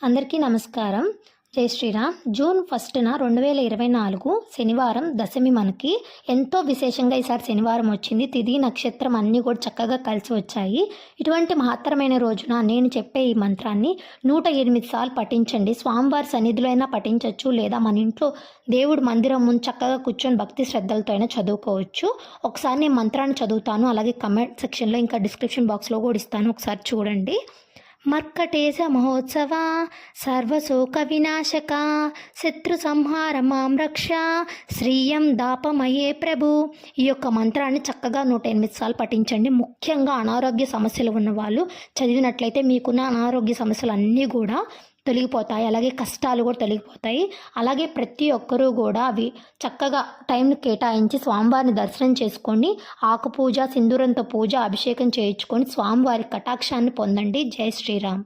అందరికీ నమస్కారం. జై శ్రీరామ్. జూన్ 1న 2024 శనివారం దశమి మనకి ఎంతో విశేషంగా ఈసారి శనివారం వచ్చింది. తిథి నక్షత్రం అన్నీ కూడా చక్కగా కలిసి వచ్చాయి. ఇటువంటి మహత్తరమైన రోజున నేను చెప్పే ఈ మంత్రాన్ని 108 సార్లు పఠించండి. స్వామివారి సన్నిధిలో అయినా పఠించవచ్చు, లేదా మన ఇంట్లో దేవుడు మందిరం ముందు చక్కగా కూర్చొని భక్తి శ్రద్ధలతో అయినా చదువుకోవచ్చు. ఒకసారి నేను మంత్రాన్ని చదువుతాను, అలాగే కమెంట్ సెక్షన్లో ఇంకా డిస్క్రిప్షన్ బాక్స్లో కూడా ఇస్తాను, ఒకసారి చూడండి. మర్కటేశ మహోత్సవ సర్వశోక వినాశక శత్రు సంహార మాం రక్ష శ్రీయం దాపమయే ప్రభు. ఈ యొక్క మంత్రాన్ని చక్కగా 108 సార్లు పఠించండి. ముఖ్యంగా అనారోగ్య సమస్యలు ఉన్నవాళ్ళు చదివినట్లయితే మీకున్న అనారోగ్య సమస్యలు అన్నీ కూడా తొలగిపోతాయి, అలాగే కష్టాలు కూడా తొలగిపోతాయి. అలాగే ప్రతి ఒక్కరూ కూడా అవి చక్కగా టైంని కేటాయించి స్వామివారిని దర్శనం చేసుకొని ఆకు పూజ, సింధూరంతో పూజ, అభిషేకం చేయించుకొని స్వామివారి కటాక్షాన్ని పొందండి. జై శ్రీరామ్.